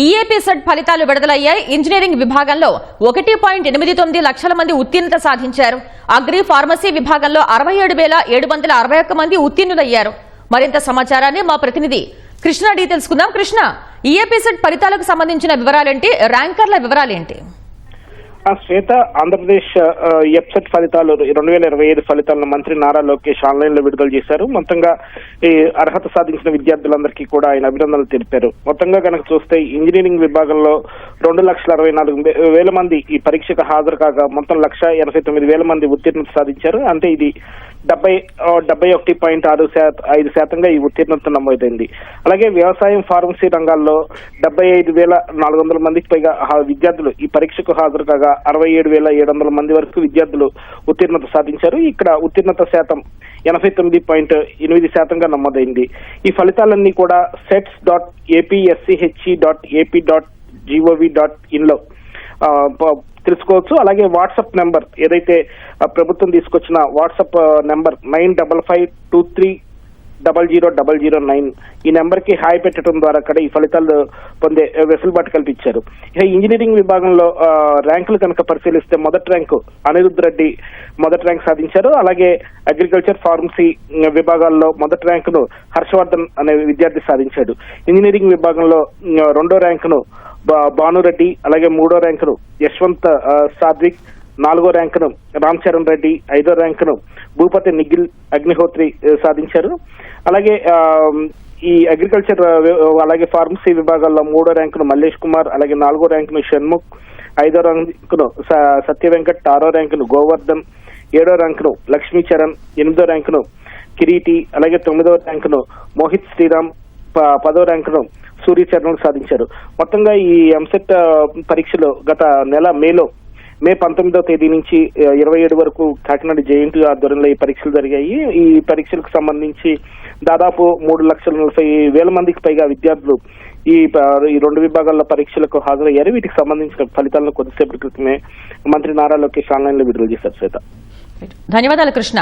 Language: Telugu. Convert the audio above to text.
ఈఏపీ సెట్ ఫలితాలు విడుదలయ్యాయి. ఇంజనీరింగ్ విభాగంలో 1.89 లక్షల మంది ఉత్తీర్ణత సాధించారు. అగ్రి ఫార్మసీ విభాగంలో 67,761 మంది ఉత్తీర్ణులయ్యారు. మరింత సమాచారాన్ని మా ప్రతినిధి కృష్ణ అడిగి తెలుసుకుందాం. కృష్ణ, ఈఏపీ సెట్ ఫలితాలకు సంబంధించిన వివరాలేంటి, ర్యాంకర్ల వివరాలేంటి? శ్వేత, ఆంధ్రప్రదేశ్ ఎప్సెట్ ఫలితాలు 2025 ఫలితాలను మంత్రి నారా లోకేష్ ఆన్లైన్ లో విడుదల చేశారు. మొత్తంగా ఈ అర్హత సాధించిన విద్యార్థులందరికీ కూడా ఆయన అభినందనలు తెలిపారు. మొత్తంగా కనుక చూస్తే ఇంజనీరింగ్ విభాగంలో 2,64,000 మంది ఈ పరీక్షకు హాజరు కాగా మొత్తం 1,89,000 మంది ఉత్తీర్ణత సాధించారు. అంటే ఇది 71.65% ఈ ఉత్తీర్ణత నమోదైంది. అలాగే వ్యవసాయం, ఫార్మసీ రంగాల్లో 75,400 మందికి పైగా విద్యార్థులు ఈ పరీక్షకు హాజరు కాగా 67,700 మంది వరకు విద్యార్థులు ఉత్తీర్ణత సాధించారు. ఇక్కడ ఉత్తీర్ణత శాతం 89.8% నమోదైంది. ఈ ఫలితాలన్నీ కూడా sets.apsche.ap.gov.in లో తెలుసుకోవచ్చు. అలాగే వాట్సాప్ నెంబర్, ఏదైతే ప్రభుత్వం తీసుకొచ్చిన వాట్సాప్ నెంబర్ 9523000009 ఈ నెంబర్ కి హాయ్ పెట్టడం ద్వారా కూడా ఈ ఫలితాలు పొందే వెసులుబాటు కల్పించారు. ఇక ఇంజనీరింగ్ విభాగంలో ర్యాంకులు కనుక పరిశీలిస్తే మొదటి ర్యాంకు అనిరుద్ రెడ్డి మొదటి ర్యాంక్ సాధించారు. అలాగే అగ్రికల్చర్, ఫార్మసీ విభాగాల్లో మొదటి ర్యాంకును హర్షవర్ధన్ అనే విద్యార్థి సాధించాడు. ఇంజనీరింగ్ విభాగంలో రెండో ర్యాంకును భానురెడ్డి, అలాగే మూడో ర్యాంకును యశ్వంత్ సాద్విక్, నాలుగో ర్యాంకును రామ్ చరణ్ రెడ్డి, ఐదో ర్యాంకును భూపతి నిఖిల్ అగ్నిహోత్రి సాధించారు. అలాగే ఈ అగ్రికల్చర్ అలాగే ఫార్మసీ విభాగాల్లో మూడో ర్యాంకును మల్లేష్ కుమార్, అలాగే నాలుగో ర్యాంకును షణ్ముఖ్, ఐదో ర్యాంకును సత్య వెంకట్, ఆరో ర్యాంకును గోవర్ధన్, ఏడో ర్యాంకును లక్ష్మీ చరణ్, ఎనిమిదో ర్యాంకును కిరీటి, అలాగే తొమ్మిదో ర్యాంకును మోహిత్ శ్రీరామ్, పదో ర్యాంకును సూర్యచరణ్ సాధించారు. మొత్తంగా ఈ ఎంసెట్ పరీక్షలు గత నెల మే 19వ తేదీ నుంచి 27 వరకు కాకినాడ జేఎన్టీ ఆధ్వర్యంలో ఈ పరీక్షలు జరిగాయి. ఈ పరీక్షలకు సంబంధించి దాదాపు 3,40,000 మందికి పైగా విద్యార్థులు ఈ 2 విభాగాల్లో పరీక్షలకు హాజరయ్యారు. వీటికి సంబంధించిన ఫలితాలను కొద్దిసేపటి క్రితమే మంత్రి నారా లోకేష్ ఆన్లైన్ లో విడుదల చేశారు. శ్వేత, ధన్యవాదాలు కృష్ణ.